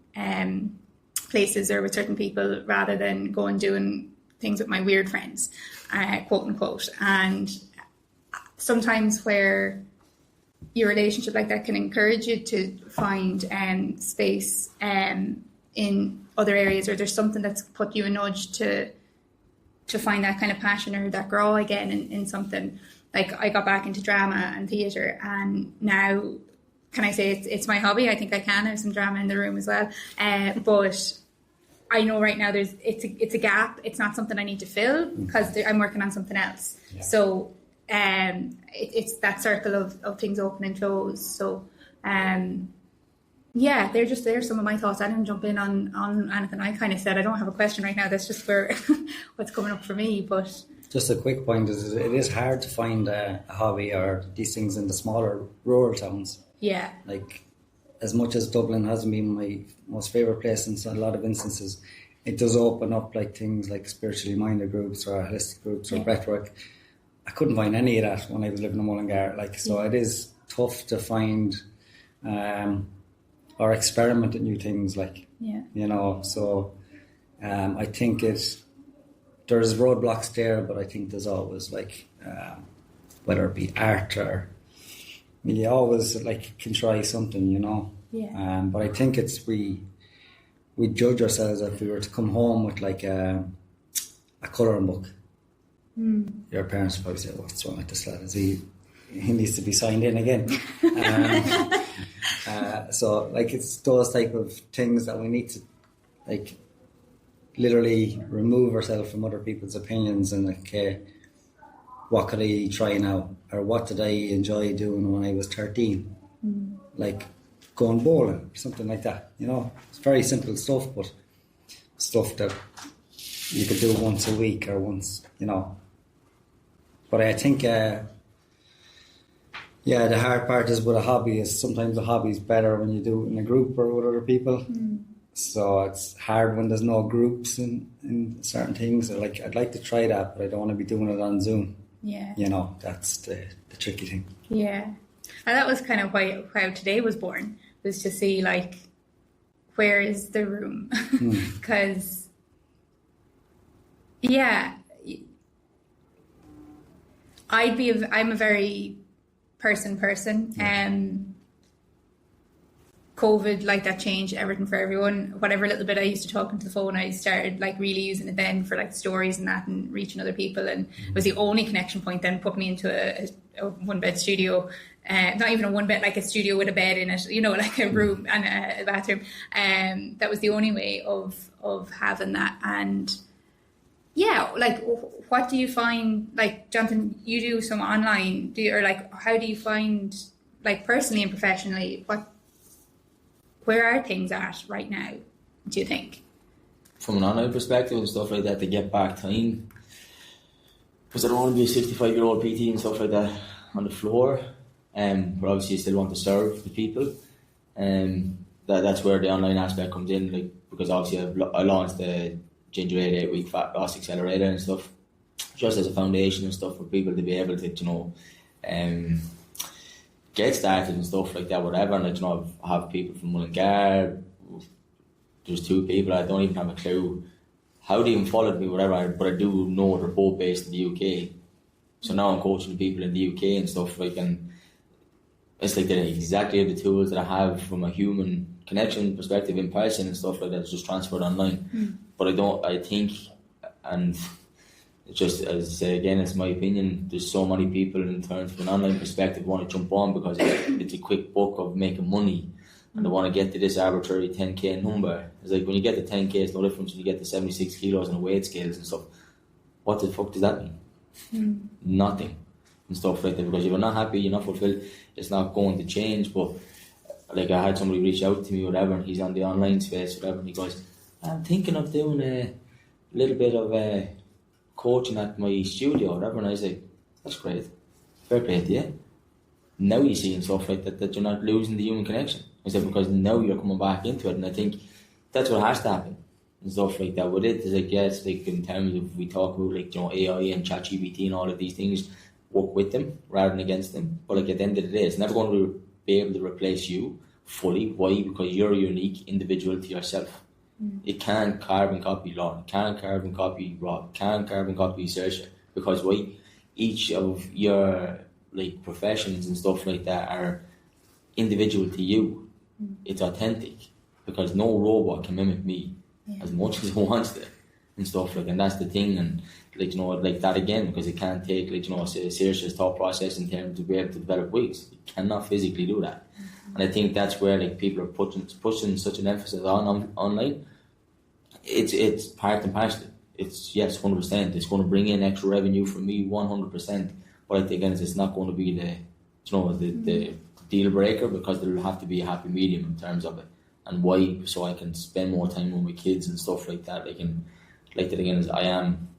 places or with certain people, rather than go and doing things with my weird friends, quote unquote. And sometimes where your relationship like that can encourage you to find space in other areas, or there's something that's put you a nudge to find that kind of passion or that grow again in something. Like, I got back into drama and theatre, and now, can I say it's my hobby? I think I can. There's some drama in the room as well. But I know right now it's a gap. It's not something I need to fill, because I'm working on something else. Yeah. So it's that circle of things open and close. So there's some of my thoughts. I didn't jump in on anything I kind of said. I don't have a question right now. That's just where what's coming up for me. But just a quick point is, it is hard to find a hobby or these things in the smaller rural towns. Yeah. Like, as much as Dublin hasn't been my most favourite place in a lot of instances, it does open up like things like spiritually minded groups or holistic groups or breathwork. I couldn't find any of that when I was living in Mullingar. It is tough to find or experiment at new things. So I think there's roadblocks there, but I think there's always whether it be art or, you always can try something, Yeah. But I think we judge ourselves if we were to come home with a colouring book. Your parents would probably say, "What's wrong with this lad? He needs to be signed in again." It's those type of things that we need to literally remove ourselves from other people's opinions and what could I try now, or what did I enjoy doing when I was 13? Going bowling, something like that. It's very simple stuff, but stuff that you could do once a week or once, But I think, the hard part is with a hobby is sometimes a hobby is better when you do it in a group or with other people. So it's hard when there's no groups in certain things. I'd like to try that, but I don't want to be doing it on Zoom. Yeah. That's the tricky thing. Yeah. And that was kind of how today was born, was to see where is the room? Because I'm a very person. COVID, that changed everything for everyone. Whatever little bit I used to talk into the phone, I started really using it then for stories and that, and reaching other people. And it was the only connection point. Then put me into a one bed studio, not even a one bed, a studio with a bed in it, a room and a bathroom. That was the only way of having that. And what do you find? Jonathan, you do some online, how do you find personally and professionally, where are things at right now, do you think? From an online perspective and stuff like that, to get back time, because I don't want to be a 65-year-old PT and stuff like that on the floor, but obviously you still want to serve the people, that's where the online aspect comes in, because obviously I launched the Ginger 8-week Fat Loss Accelerator and stuff, just as a foundation and stuff for people to be able to, get started and stuff like that, whatever. And have people from Mullingar. There's 2 people, I don't even have a clue how they even followed me, whatever, but I do know they're both based in the UK. So now I'm coaching people in the UK and stuff, and it's they're exactly the tools that I have from a human connection perspective in person and stuff like that, it's just transferred online. But I think, and just as I say again, it's my opinion, there's so many people in terms of an online perspective want to jump on because it's a quick buck of making money, and they want to get to this arbitrary 10k number. It's when you get to 10k, it's no different when you get to 76 kilos on the weight scales and stuff. What the fuck does that mean? Nothing and stuff like that, because if you're not happy, you're not fulfilled, it's not going to change. But I had somebody reach out to me, whatever, and he's on the online space, whatever, and he goes, I'm thinking of doing a little bit of coaching at my studio, whatever. And I was like, that's great, fair play to you. Now you see and stuff like that you're not losing the human connection. I said, because now you're coming back into it, and I think that's what has to happen. and stuff like that with it. Is I guess like in terms of we talk about like AI and ChatGPT and all of these things, work with them rather than against them. But like at the end of the day, it's never going to be able to replace you fully. Why? Because you're a unique individual to yourself. It can't carbon copy Lauren, can't carbon copy Rob, can't carbon copy Saoirse, because why? Each of your like professions and stuff like that are individual to you. It's authentic, because no robot can mimic me as much as it wants to and stuff like, and that's the thing. And like like that again, because it can't take like Saoirse's thought process in terms to be able to develop wigs. It cannot physically do that. And I think that's where like people are pushing such an emphasis on online. It's part and parcel. It's 100%. It's going to bring in extra revenue for me 100%. But I think again, it's not going to be the deal breaker, because there will have to be a happy medium in terms of it. And why? So I can spend more time with my kids and stuff like that. Like that again, is I am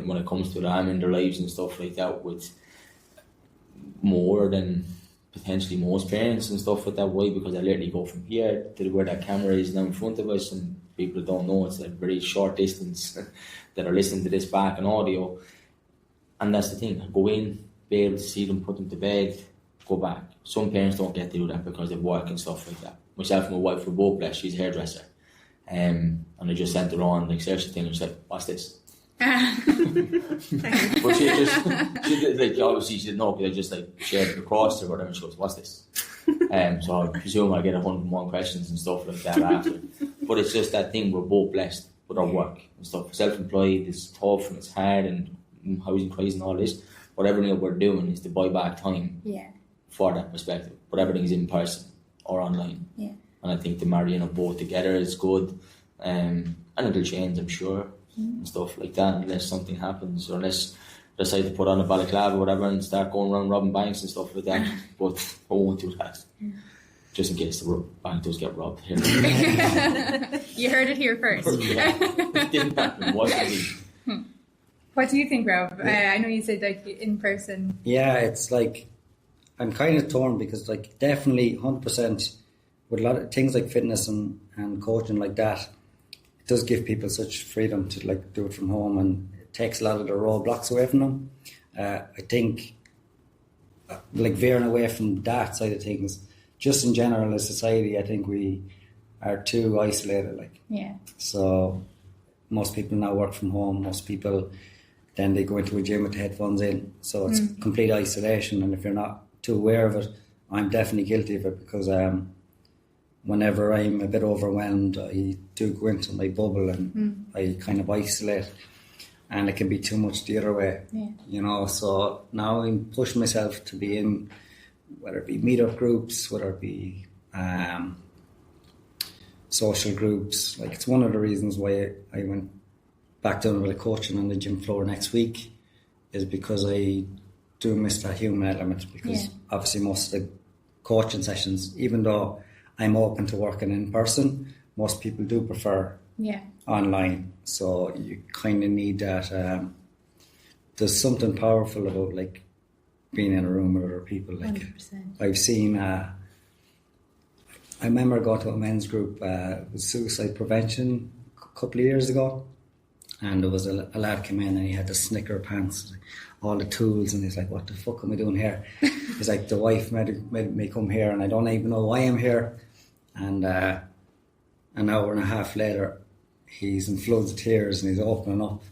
when it comes to it, I'm in their lives and stuff like that with more than potentially most parents and stuff like that. Why? Because I literally go from here to where that camera is now in front of us, and people don't know it's a very short distance that are listening to this back in audio. And that's the thing. I go in, be able to see them, put them to bed, go back. Some parents don't get to do that because they work and stuff like that. Myself and my wife were both blessed. She's a hairdresser. And I just sent her on like Saoirse thing and she's like, what's this? But she did, like, obviously she didn't know, because I just like shared it across to her, and she goes, what's this? So I presume I get 101 questions and stuff like that after. But it's just that thing, we're both blessed with our work and stuff. Self-employed, it's tough and it's hard, and housing crisis and all this. But everything that we're doing is to buy back time for that perspective. But everything is in person or online. Yeah. And I think the marrying of both together is good. And it'll change, I'm sure, and stuff like that, unless something happens, or unless I decide to put on a balaclava or whatever and start going around robbing banks and stuff like that. But I won't do that. Just in case the bank does get robbed here. You heard it here first. It didn't happen. What do you think, Rob? I know you said like in person. Yeah, it's like I'm kind of torn, because like definitely 100% with a lot of things like fitness and coaching like that, it does give people such freedom to like do it from home, and it takes a lot of the roadblocks away from them. I think like veering away from that side of things, just in general as society, I think we are too isolated. Like, so most people now work from home. Most people then they go into a gym with the headphones in, so it's complete isolation. And if you're not too aware of it, I'm definitely guilty of it, because whenever I'm a bit overwhelmed, I do go into my bubble and I kind of isolate, and it can be too much the other way, so now I'm pushing myself to be in, whether it be meetup groups, whether it be social groups. Like, it's one of the reasons why I went back down with a coaching on the gym floor next week, is because I do miss that human element, because obviously most of the coaching sessions, even though I'm open to working in person, most people do prefer online. So you kind of need that. There's something powerful about like being in a room with other people. Like 100%. I've seen. I remember going to a men's group with suicide prevention a couple of years ago, and there was a lad came in and he had the Snicker pants, all the tools, and he's like, "What the fuck am I doing here?" He's like, "The wife made me come here, and I don't even know why I'm here." And an hour and a half later, he's in floods of tears and he's opening up.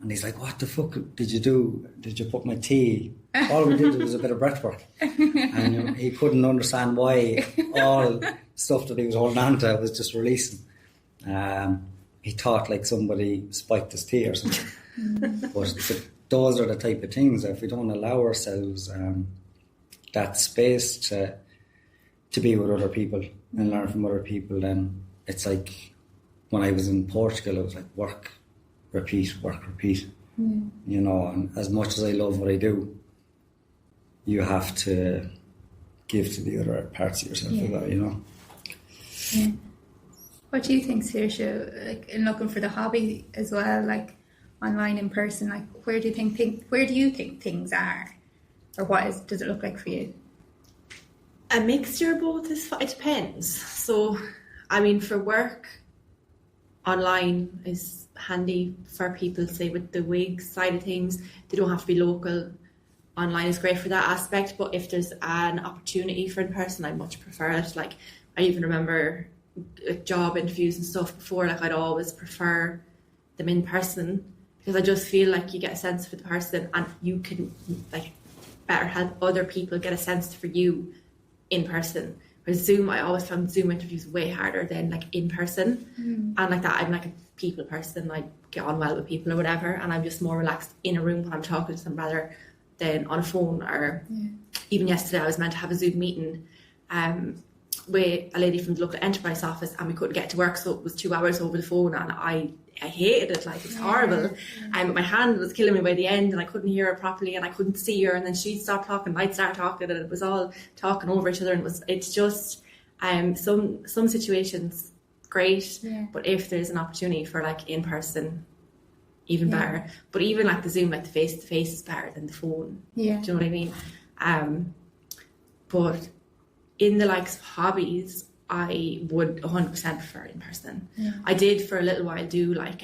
And he's like, "What the fuck did you do? Did you put my tea?" All we did was a bit of breathwork. And he couldn't understand why all stuff that he was holding on to was just releasing. He thought like somebody spiked his tea or something. But those are the type of things that if we don't allow ourselves that space to be with other people and learn from other people, then it's like when I was in Portugal, it was like work, repeat. And as much as I love what I do, you have to give to the other parts of yourself as well, Yeah. What do you think, Saoirse, like in looking for the hobby as well, like online, in person, like where do you think things are, or does it look like for you? A mixture of both it depends. So, I mean, for work, online is handy for people, say with the wig side of things. They don't have to be local. Online is great for that aspect, but if there's an opportunity for in person, I much prefer it. Like, I even remember job interviews and stuff before, like I'd always prefer them in person, because I just feel like you get a sense for the person and you can like better help other people get a sense for you in person. Whereas Zoom, I always found Zoom interviews way harder than like in person. And like that, I'm like a people person, I get on well with people or whatever, and I'm just more relaxed in a room when I'm talking to them rather than on a phone. Or even yesterday I was meant to have a Zoom meeting with a lady from the local enterprise office, and we couldn't get to work, so it was 2 hours over the phone, and I hated it. Like, it's horrible. My hand was killing me by the end, and I couldn't hear her properly, and I couldn't see her, and then she'd stop talking, I'd start talking, and it was all talking over each other, and it's just some situations great, but if there's an opportunity for like in person, even better. But even like the Zoom, like the face to face is better than the phone. Do you know what I mean? But in the likes of hobbies, I would 100% prefer in person. I did for a little while do like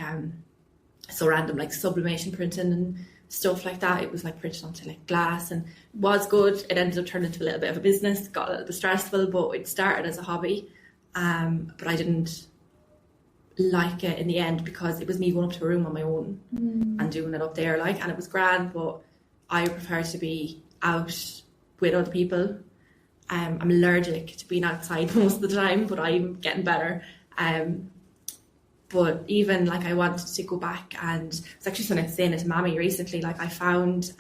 so random like sublimation printing and stuff like that. It was like printed onto like glass and was good. It ended up turning into a little bit of a business, got a little bit stressful, but it started as a hobby. But I didn't like it in the end, because it was me going up to a room on my own and doing it up there, like, and it was grand, but I prefer to be out with other people. I'm allergic to being outside most of the time, but I'm getting better. But even like I wanted to go back, and I was actually saying it to Mammy recently, like I found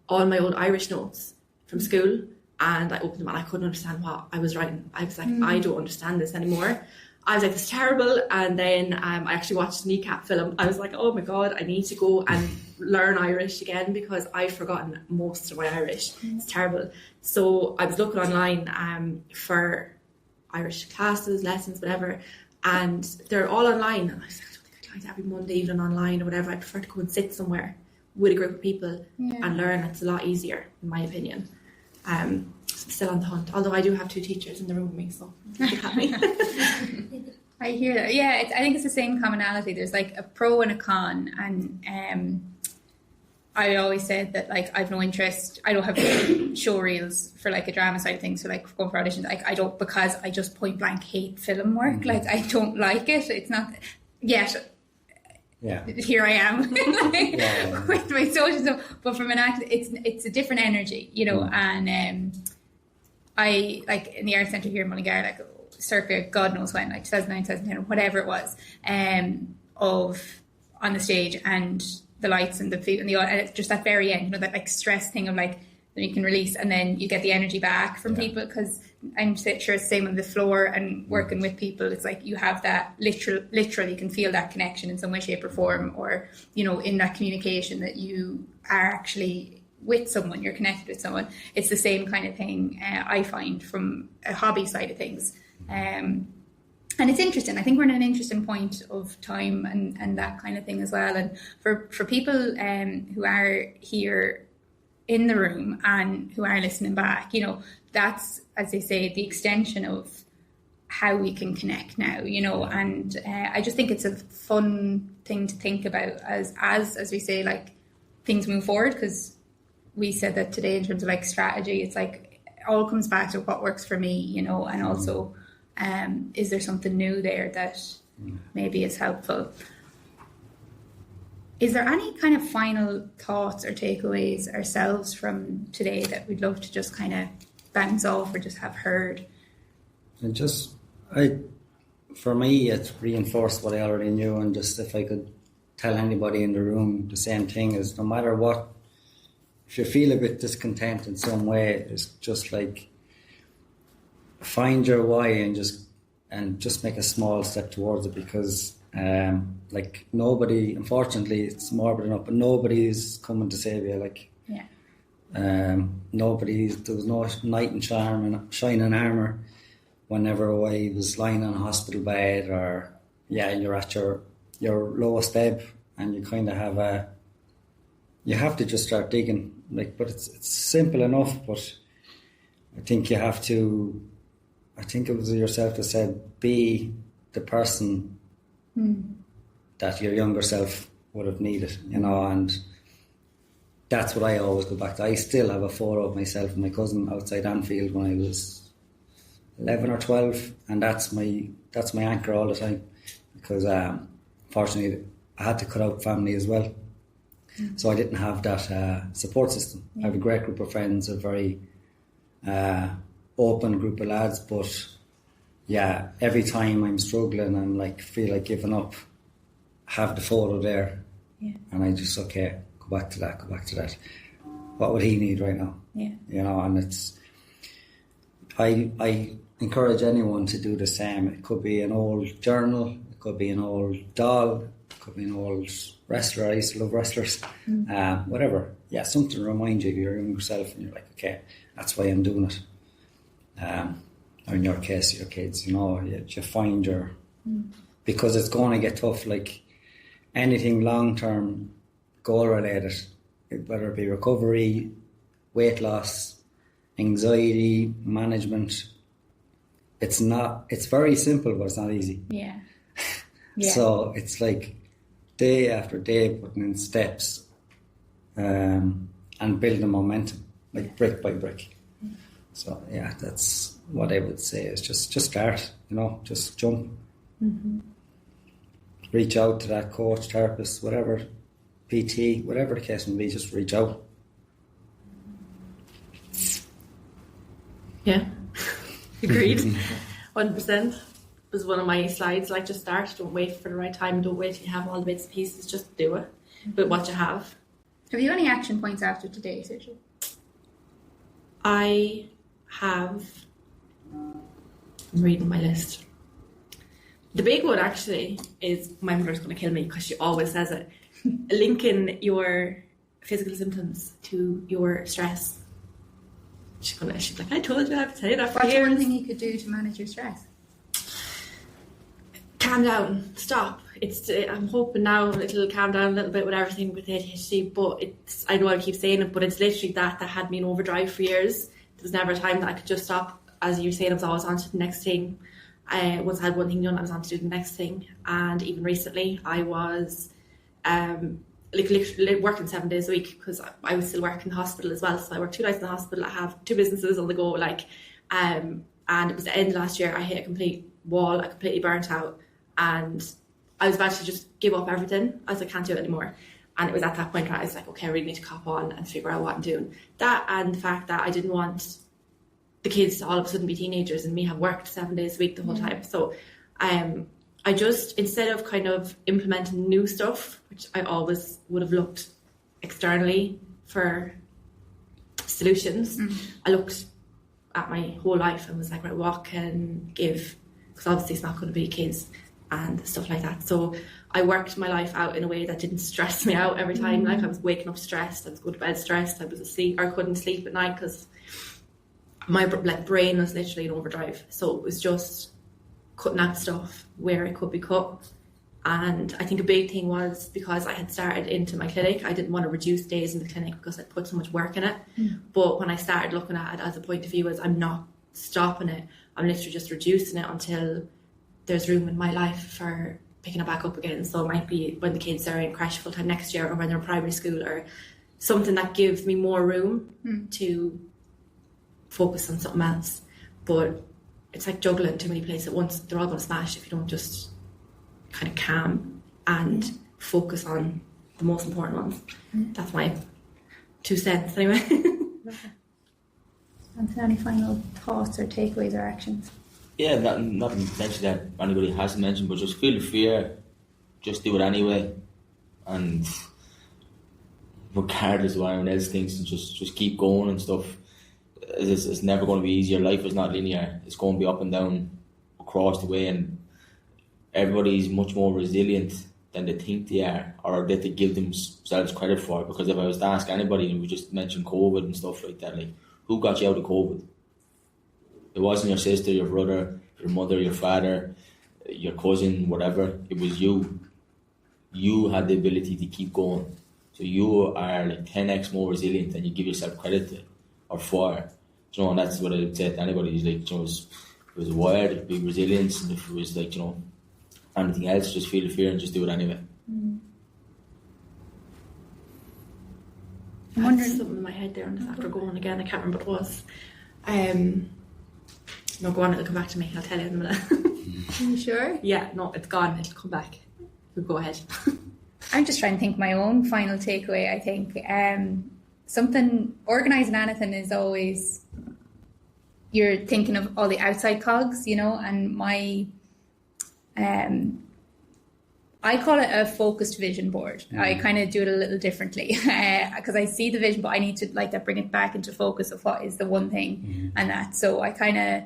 all my old Irish notes from school, and I opened them and I couldn't understand what I was writing. I was like, I don't understand this anymore. I was like, this is terrible. And then I actually watched the Kneecap film. I was like, oh my God, I need to go and learn Irish again, because I've forgotten most of my Irish. It's terrible. So I was looking online for Irish classes, lessons, whatever, and they're all online. And I was like, I don't think I'd like to every Monday evening online or whatever. I prefer to go and sit somewhere with a group of people and learn. It's a lot easier, in my opinion. So I'm still on the hunt, although I do have 2 teachers in the room with me, so look at me. I hear that. Yeah, I think it's the same commonality. There's like a pro and a con, and I always said that like I've no interest. I don't have show reels for like a drama side of things, so like going for auditions. Like I don't, because I just point blank hate film work. Like I don't like it. It's not yet. Here I am with my social stuff, but from an act, it's a different energy, you know. And I like in the art centre here in Mullingar, like circa God knows when, like 2009, 2010, whatever it was, of on the stage and the lights and the food and it's just that very end, you know, that like stress thing of like then you can release and then you get the energy back from people, because I'm sure it's the same on the floor and working with people. It's like you have that literally you can feel that connection in some way, shape or form, or you know, in that communication that you are actually with someone, you're connected with someone. It's the same kind of thing I find from a hobby side of things. And it's interesting. I think we're in an interesting point of time and that kind of thing as well. And for people who are here in the room and who are listening back, you know, that's, as they say, the extension of how we can connect now, you know. And I just think it's a fun thing to think about as we say, like, things move forward, because we said that today in terms of like strategy, it's like it all comes back to what works for me, you know, and also is there something new there that maybe is helpful. Is there any kind of final thoughts or takeaways ourselves from today that we'd love to just kind of bounce off or just have heard? And for me, it's reinforced what I already knew, and just if I could tell anybody in the room the same thing, is no matter what, if you feel a bit discontent in some way, it's just like find your why and just make a small step towards it, because like nobody, unfortunately, it's morbid enough, but nobody's coming to save you. Like, there was no knight in shining armour whenever I was lying on a hospital bed, or you're at your lowest ebb, and you kind of you have to just start digging. Like, but it's simple enough, but I think you have to. I think it was yourself that said, be the person that your younger self would have needed, you know, and that's what I always go back to. I still have a photo of myself and my cousin outside Anfield when I was 11 or 12, and that's my anchor all the time, because fortunately I had to cut out family as well. So I didn't have that support system. I have a great group of friends, a very open group of lads, but yeah, every time I'm struggling, I'm like, feel like giving up, have the photo there, and I just, okay, go back to that. What would he need right now? Yeah. You know, and it's, I encourage anyone to do the same. It could be an old journal, it could be an old doll, it could be an old wrestler. I used to love wrestlers. Whatever. Yeah, something to remind you of your younger self, and you're like, okay, that's why I'm doing it. Or in your case, your kids, you know, you find your... Because it's going to get tough, like anything long-term, goal-related, whether it be recovery, weight loss, anxiety, management, it's very simple, but it's not easy. Yeah. So it's like day after day putting in steps and building momentum, like brick by brick. So yeah, that's what I would say, is just start, you know, just jump. Reach out to that coach, therapist, whatever, PT, whatever the case may be, just reach out. Yeah, agreed. 100% was one of my slides, like, just start, don't wait for the right time, don't wait till you have all the bits and pieces, just do it with what you have. Have you any action points after today, Saoirse? I have, I'm reading my list. The big one actually is, my mother's going to kill me because she always says it, linking your physical symptoms to your stress. She's like, I told you I have to tell you that for What's years. one thing you could do to manage your stress? Calm down, stop. I'm hoping now it'll calm down a little bit with everything with ADHD, but I know I keep saying it, but it's literally that had me in overdrive for years. There was never a time that I could just stop. As you were saying, I was always on to the next thing. Once I had one thing done, I was on to do the next thing. And even recently, I was literally working 7 days a week, because I was still working in the hospital as well. So I work 2 nights in the hospital. I have 2 businesses on the go. And it was the end of last year. I hit a complete wall. I completely burnt out, and I was about to just give up everything. I was like, I can't do it anymore. And it was at that point where I was like, okay, I really need to cop on and figure out what I'm doing. That, and the fact that I didn't want the kids to all of a sudden be teenagers and me have worked 7 days a week the whole time. So I just, instead of kind of implementing new stuff, which I always would have looked externally for solutions, I looked at my whole life and was like, right, what can give? Because obviously it's not going to be kids and stuff like that. So I worked my life out in a way that didn't stress me out every time. Like, I was waking up stressed, I was going to bed stressed, I was asleep, or couldn't sleep at night because my brain was literally in overdrive. So it was just cutting out stuff where it could be cut. And I think a big thing was, because I had started into my clinic, I didn't want to reduce days in the clinic because I'd put so much work in it. But when I started looking at it as a point of view as, I'm not stopping it, I'm literally just reducing it until there's room in my life for picking it back up again. So it might be when the kids are in crash full time next year, or when they're in primary school, or something that gives me more room to focus on something else. But it's like juggling too many places at once. They're all going to smash if you don't just kind of calm and focus on the most important ones. That's my 2 cents anyway. And any final thoughts or takeaways or actions? Yeah, nothing mentioned that anybody hasn't mentioned, but just feel the fear, just do it anyway, and regardless of what anyone else thinks, and just keep going and stuff. It's never going to be easy. Your life is not linear. It's going to be up and down across the way, and everybody's much more resilient than they think they are, or that they give themselves credit for. Because if I was to ask anybody, and we just mentioned COVID and stuff like that, like, who got you out of COVID? It wasn't your sister, your brother, your mother, your father, your cousin, whatever. It was you. You had the ability to keep going. So you are like 10x more resilient than you give yourself credit to, or for. You know, and that's what I would say to anybody. Is like, you know, if it was wired, it'd be resilience, and if it was like, you know, anything else, just feel the fear and just do it anyway. I'm wondering something in my head there, and just after going again, I can't remember what it was. No, go on, it'll come back to me. I'll tell you in a minute. Are you sure? Yeah, no, it's gone. It'll come back. You go ahead. I'm just trying to think my own final takeaway. I think something organising anything is always, you're thinking of all the outside cogs, you know, and my I call it a focused vision board. I kind of do it a little differently because I see the vision, but I need to like bring it back into focus of what is the one thing and that. So I kind of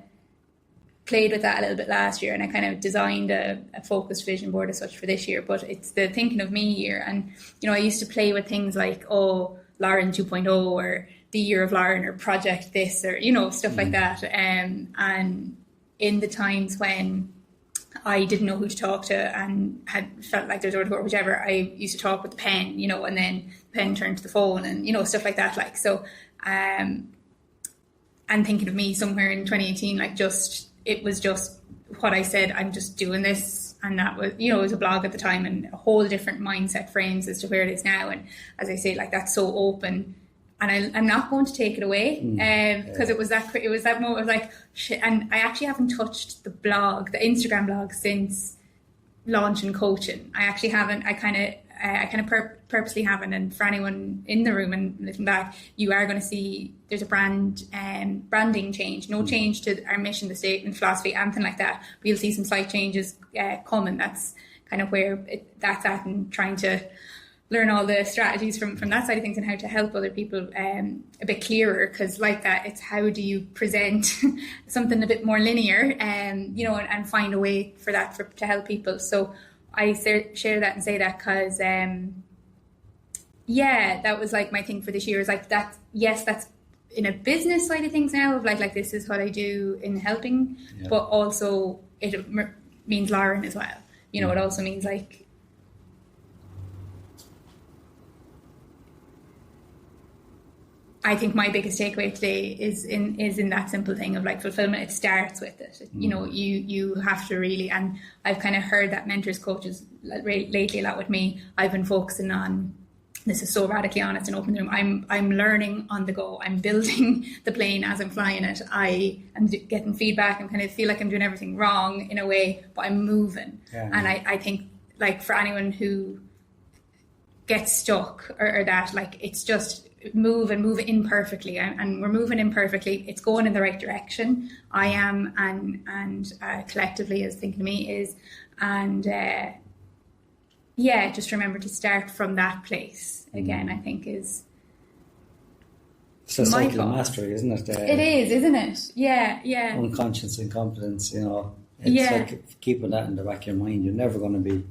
played with that a little bit last year, and I kind of designed a focused vision board as such for this year. But it's the thinking of me year, and you know, I used to play with things like Lauren 2.0 or the year of Lauren or project this or you know stuff like that. And in the times when I didn't know who to talk to and had felt like there's or whichever, I used to talk with the pen, you know, and then the pen turned to the phone and, you know, stuff like that. Like, so, and thinking of me somewhere in 2018, like it was just what I said, I'm just doing this. And that was, you know, it was a blog at the time and a whole different mindset frames as to where it is now. And as I say, like that's so open. And I'm not going to take it away because it was that moment of like shit. And I actually haven't touched the Instagram blog since launching coaching. I actually haven't. I kind of purposely haven't. And for anyone in the room and listening back, you are going to see there's a branding change. No change to our mission, the statement, philosophy, anything like that. But you'll see some slight changes coming. That's kind of where that's at, and trying to learn all the strategies from that side of things and how to help other people a bit clearer, because like that, it's how do you present something a bit more linear you know, and find a way for that to help people. So I share that and say that because that was like my thing for this year is like that. Yes, that's in a business side of things now of like this is what I do in helping, but also it means Lauren as well. You know, it also means like, I think my biggest takeaway today is in that simple thing of like fulfillment. It starts with it. You know, you have to really, and I've kind of heard that mentors, coaches lately a lot with me. I've been focusing on, this is so radically honest and open room. I'm learning on the go. I'm building the plane as I'm flying it. I am getting feedback and kind of feel like I'm doing everything wrong in a way, but I'm moving. Yeah. And I think like for anyone who gets stuck or that, like it's just move imperfectly, and we're moving imperfectly. It's going in the right direction. I am, and collectively as thinking of me is, and just remember to start from that place again. I think is it's a cycle of mastery, isn't it? It is, isn't it? Yeah. Unconscious incompetence, you know. It's like keeping that in the back of your mind. You're never going to be.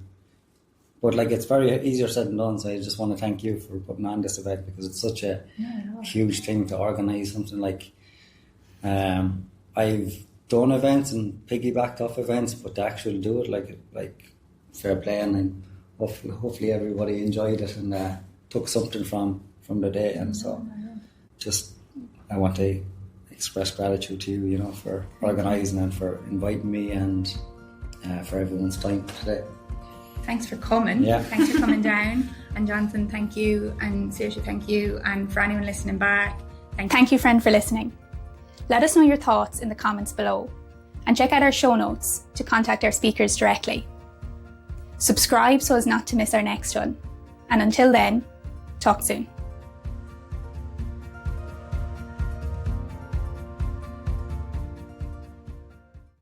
But like it's very easier said than done, so I just want to thank you for putting on this event, because it's such a huge thing to organise something like. I've done events and piggybacked off events, but to actually do it like fair play, and hopefully everybody enjoyed it and took something from the day. And so just I want to express gratitude to you, you know, for organising and for inviting me and for everyone's time today. Thanks for coming. Yeah. Thanks for coming down. And Jonathon, thank you. And Saoirse, thank you. And for anyone listening back, thank you, friend, for listening. Let us know your thoughts in the comments below. And check out our show notes to contact our speakers directly. Subscribe so as not to miss our next one. And until then, talk soon.